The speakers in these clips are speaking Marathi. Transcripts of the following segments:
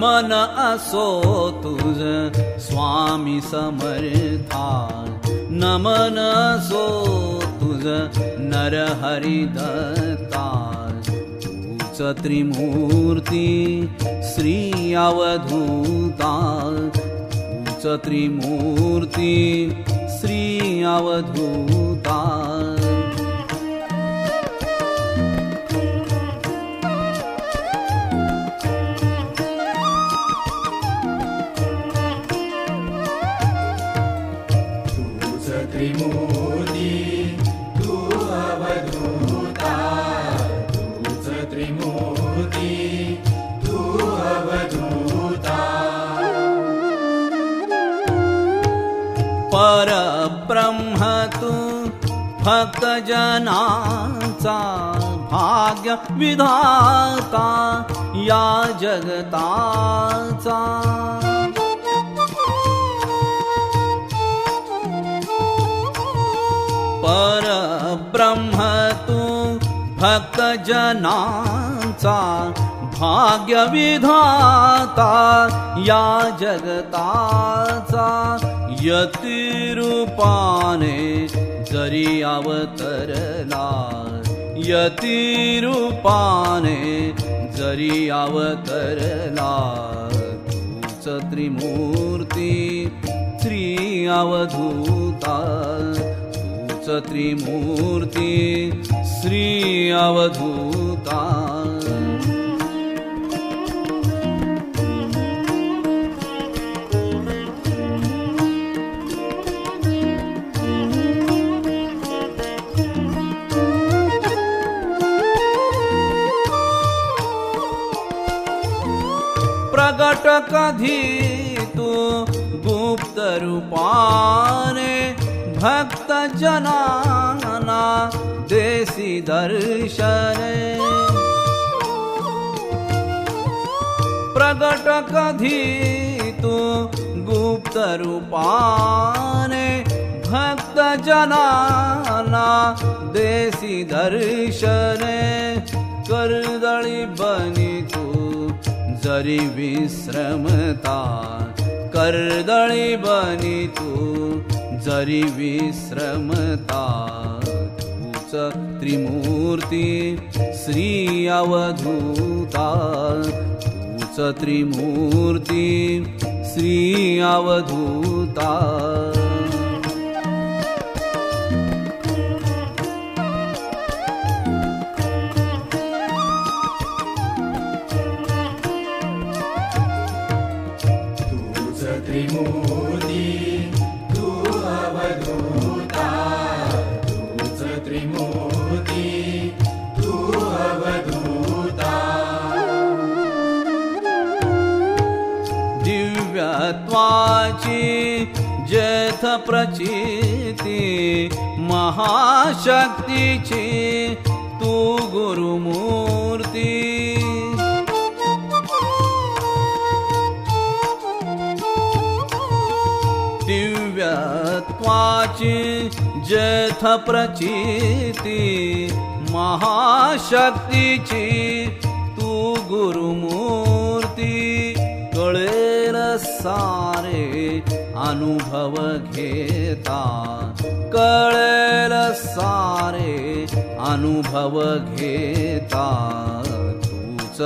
नमन असो तुझ स्वामी समर्था, नमन असो तुझ नरहरि दत्ता, तूच त्रिमूर्ती श्री अवधूता, तूच त्रिमूर्ती श्री अवधूता। त्रिमूर्ति तू अवधूता, तूच त्रिमूर्ति तू अवधूता। परब्रह्म तू भक्त जनाचा भाग्य विधाता या जगताचा। परब्रह्म तू भक्त जनाचा भाग्य विधाता या जगताचा। यती रूपाने जरी अवतरला, यती रूपाने जरी अवतरला, तूच त्रिमूर्ती श्री अवधूता, तूच त्रिमूर्ती श्री अवधूता। प्रगट कधी तू गुप्त रूपाने, भक्त जनाना देसी दर्शने। प्रगट कधी तू गुप्त रूपाने, भक्त जनाना देसी दर्शने। कर्दळी बनी तू जरी विश्रमता, कर्दळी बनी तू जरी विश्रमता, तूच त्रिमूर्ती श्री अवधूता, तूच त्रिमूर्ती श्री अवधूता। त्रिमूर्ति तू अवधूता, तूच त्रिमूर्ति तू अवधूता। दिव्यत्वाची जेथ प्रचिती, महाशक्तीची तू गुरुमूर्ती। दिव्यत्वाची जेथ प्रचिती, महाशक्तीची तू गुरुमूर्ती। कळेल सारे अनुभव घेता, कळेल सारे अनुभव घेता, तूच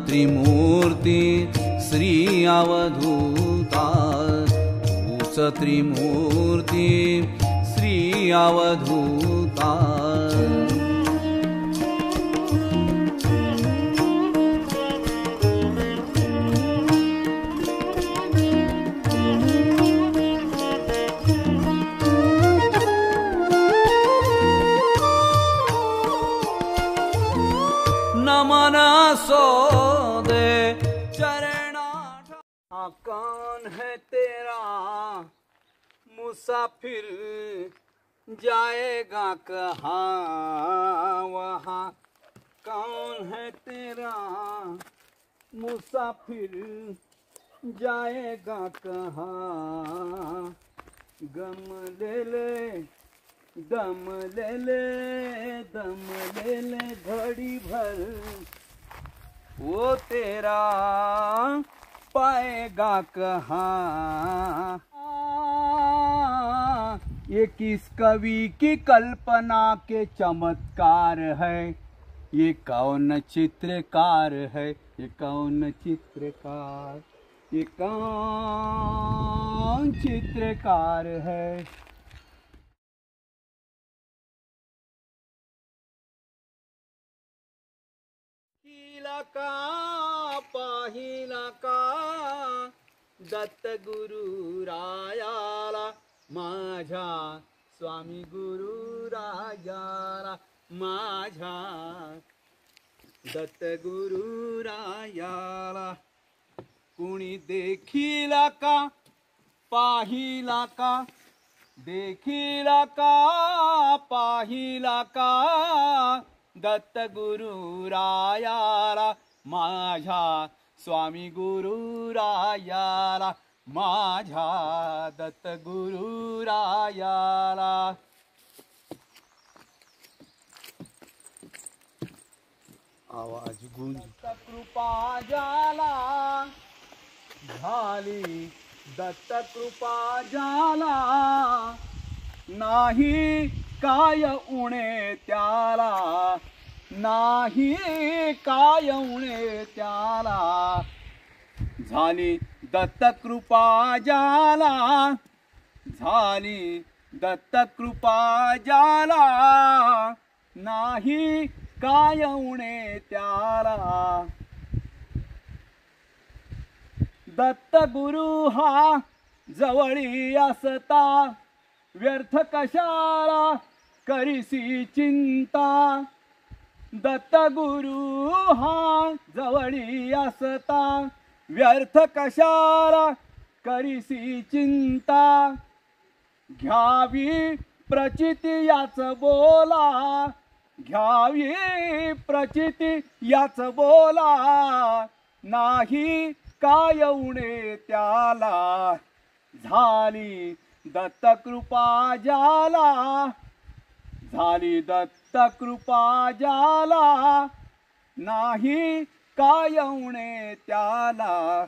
त्रिमूर्ती श्री अवधूता, तूच त्रिमूर्ती श्री अवधूता। नमन सो दे चरणा। कौन है तेरा मुसाफिर, जाएगा कहाँ वहाँ। कौन है तेरा मुसाफिर, जाएगा कहाँ। गम ले ले दम ले ले, दम ले ले घड़ी भर, वो तेरा पाएगा कहाँ। ये किस कवि की कल्पना के चमत्कार है, ये कौन चित्रकार है, ये कौन चित्रकार, ये कौन चित्रकार है। पाहिला का पाहिला का दत्त गुरु रायाला माझ्या, स्वामी गुरु रायाला माझ्या, दत्त गुरु रायाला। कुणी देखिला का पाहिला का, देखिला का पाहिला का दत्त गुरु रायाला माझ्या, स्वामी गुरु रायाला माझ्या, दत्त गुरु रायाला। आवाज गुंज कृपा जाला झाली, दत्त कृपा जाला नाही काय उणे त्याला, नाही काय उणे त्याला। झाली दत्त कृपा जाला, झाली दत्त कृपा जाला नाही काय उणे त्याला। दत्त गुरु हा जवळी असता, व्यर्थ कशाला करीसी चिंता। दत्त गुरु हा जवळी असता, व्यर्थ कशाला करीसी चिंता। घ्यावी प्रचिती याच बोला, घ्यावी प्रचिती याच बोला नाही काय उणे त्याला। झाली दत्त कृपा जाला, झाली दत्त कृपा जाला नाही काय उणे त्याला।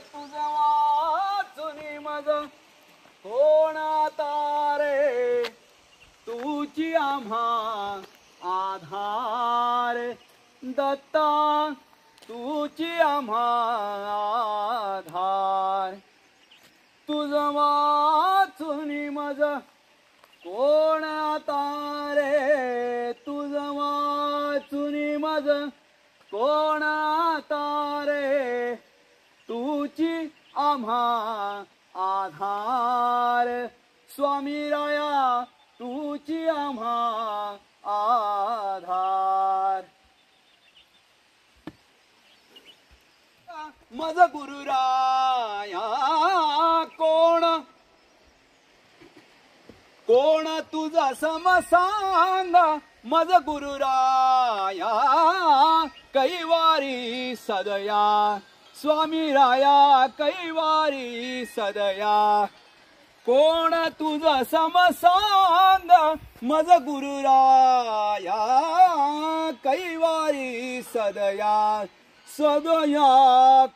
तुझं वाचुनी मज कोण तारे, तुझी आम्हा आधार। दत्ता तुझी आम्हा आधार, तुझं वाचुनी मज कोण तारे, तुझं वाचुनी मज कोण तारे। तुझी आम्हा आधार, स्वामी राया तुझी आम्हा आधार। मज गुरु राया कोण, कोण तुझा सम सांग। मज गुरु राया कैवारी सदया, स्वामी राया कैवारी सदया। कोण तुझा सम सांग, मज गुरु राया कैवारी सदया, सदया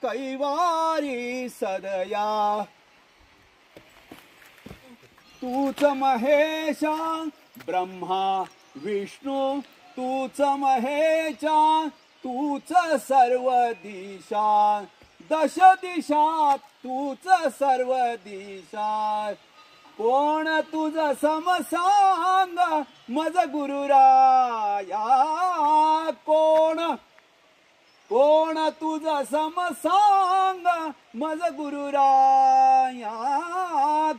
कैवारी सदया। तूच महेशा ब्रह्मा विष्णू, तूच महेशा तूच सर्व दिशा, दश दिशा तूच सर्व दिशा। कोण तुझ सम सांग, मज गुरु राया कोण, कोण तुझ सम सांग। मज गुरु राया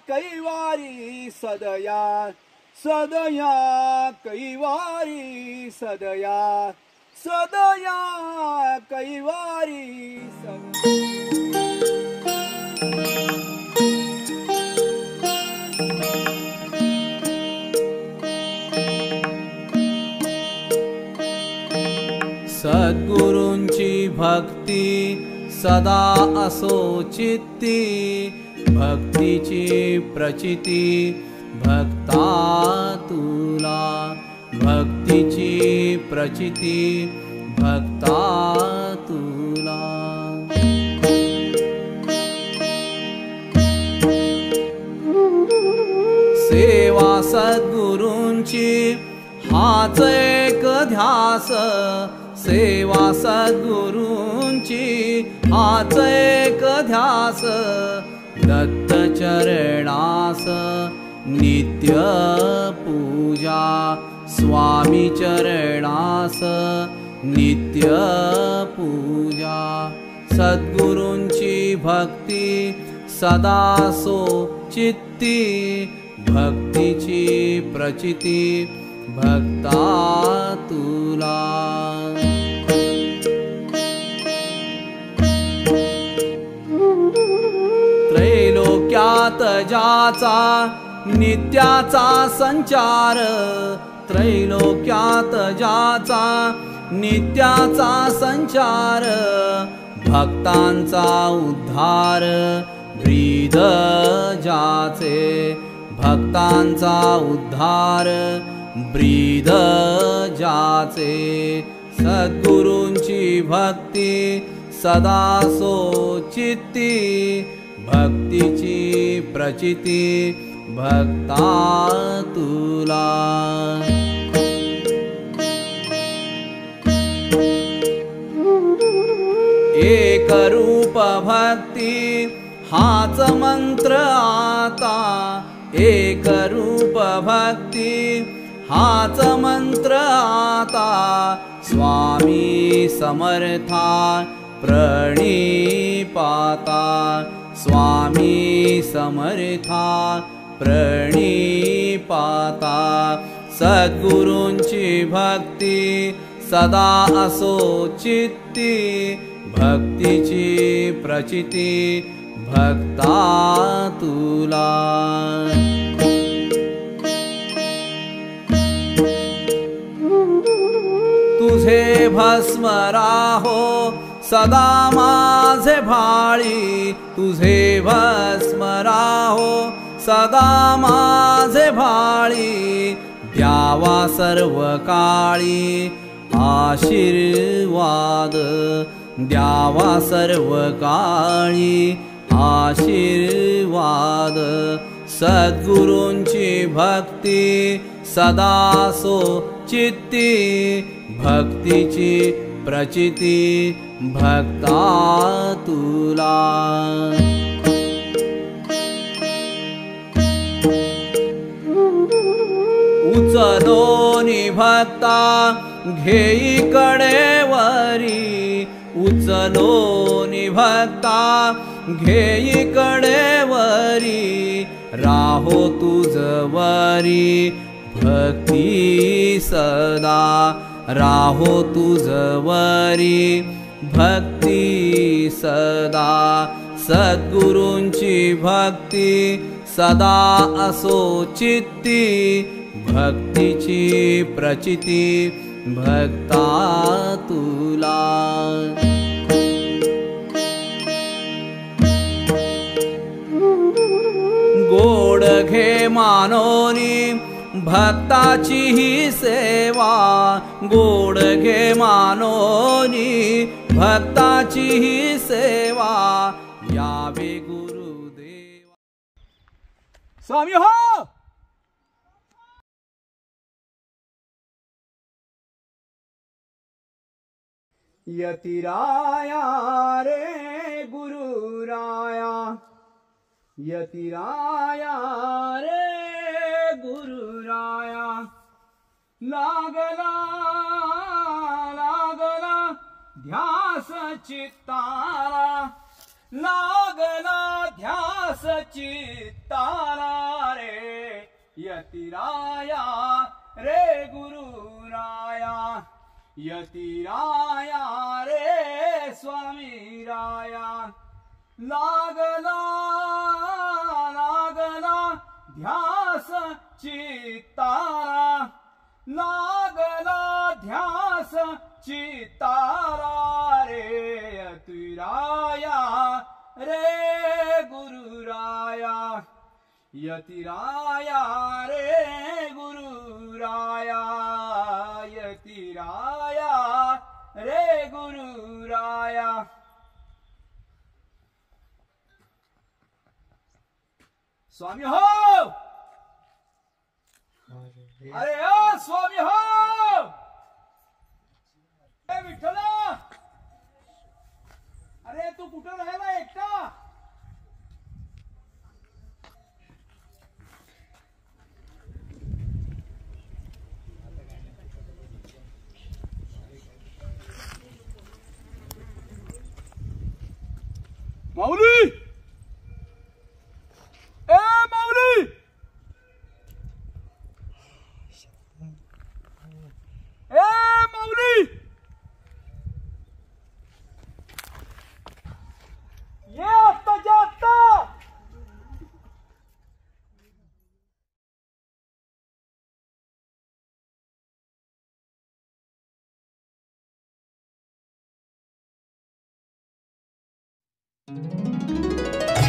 कैवारी सदया, सदया कैवारी सदया, सदया कैवारी सदया। सद्गुरूंची भक्ती सदा असो चित्ती, भक्तीची प्रचिती भक्ता तुला, भक्तीची प्रचिती भक्ता तुला। सेवा सद्गुरूंची हाच एक ध्यास, सेवा सद्गुरूंची हाच एक ध्यास, दत्त चरणास नित्य पूजा, स्वामी चरणास नित्य पूजा। सद्गुरूंची भक्ती सदा सो चित्ती, भक्तीची प्रचिती भक्ता तुला। त्रैलोक्यात ज्याचा नित्याचा संचार, त्रैलोक्यात ज्याचा नित्याचा संचार, भक्तांचा उद्धार ब्रीद ज्याचे, भक्तांचा उद्धार ब्रीद ज्याचे। सद्गुरूंची भक्ती सदा सो चित्ती, भक्तीची प्रचिती भक्ता तुला। एक रूप भक्ती हाच मंत्र आता, एक रूप भक्ती हाच मंत्र आता, स्वामी समर्था प्रणिपाता, स्वामी समर्था प्रणिपाता। सद्गुरूंची भक्ती सदा असो चित्ती, भक्तीची प्रचिती भक्ता तुला। तुझे भस्म राहो सदा माझे भाळी, तुझे भस्म राहो सदा माझे भाळी, द्यावा सर्व काळी आशीर्वाद, द्यावा सर्व काळी आशीर्वाद। सद्गुरूंची भक्ती सदा सो चित्ती, भक्तीची प्रचिती भक्ता तुला। उचलोनी भक्ता घेई कडेवरी, उचलोनी भक्ता घेई कडेवरी, राहो तुझवरी भक्ती सदा, राहो तुझवरी भक्ती सदा। सद्गुरूंची भक्ती सदा असो चित्ती, भक्तीची प्रचिती भक्ता तुला। गोड घे मानोनी भक्ताची ही सेवा, गोड घे मानोनी भक्ताची ही सेवा, यावे गुरुदेवा। स्वामी हो, यतिराया रे गुरुराया, यतिराया रे गुरुराया, लागला लागला ध्यास चित्ताला, लागला ध्यास चित्ताला रे, यतिराया रे गुरुराया, यतिराया रे स्वामी राया, लागला लागला ध्यास चित्ताला, लागला ध्यास चित्ताला रे, यतिराया रे गुरुराया, यतिराया रे गुरुराया, यतिराया स्वामी हो, अरे ओ स्वामी हो, ए विठ्ठला, अरे तू कुठं राहिला एकटा? माऊली, ए माऊली, ए माऊली, ये आत्ताच्या आत्ता.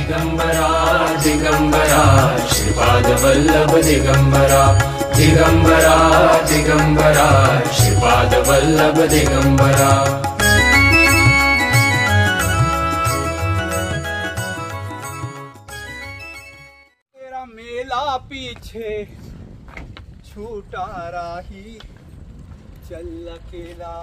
दिगंबरा दिगंबरा श्रीपाद वल्लभ दिगंबरा, दिगंबरा दिगंबरा श्रीपाद वल्लभ दिगंबरा. तेरा मेला पीछे छूटा राही चल अकेला.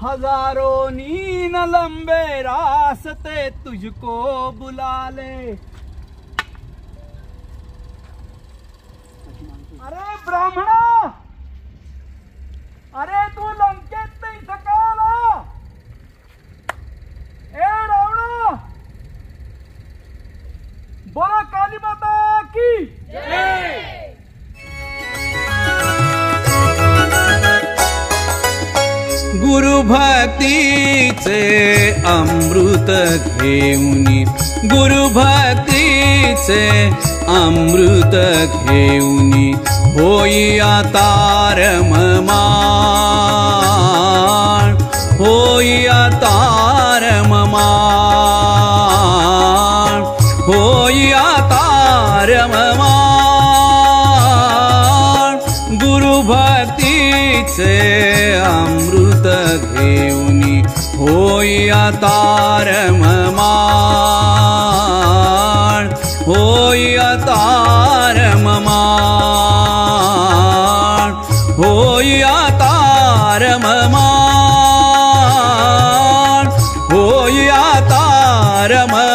हजारों नीन लंबे रास्ते तुझको बुला ले. अरे ब्राह्मणा, अरे तू लंकेत नाही सकाला. ए रावणा, बोला काली माता की जय. गुरु भक्तीचे अमृत घेऊनी, गुरु भक्तीचे अमृत घेऊनी होई आता रममाण, होई आता रममाण, होई आता रममाण. गुरु भक्तीचे अमृत घेऊनी होई आता रममाण, होई आता रममाण, होई आता रममाण, होई आता रममाण.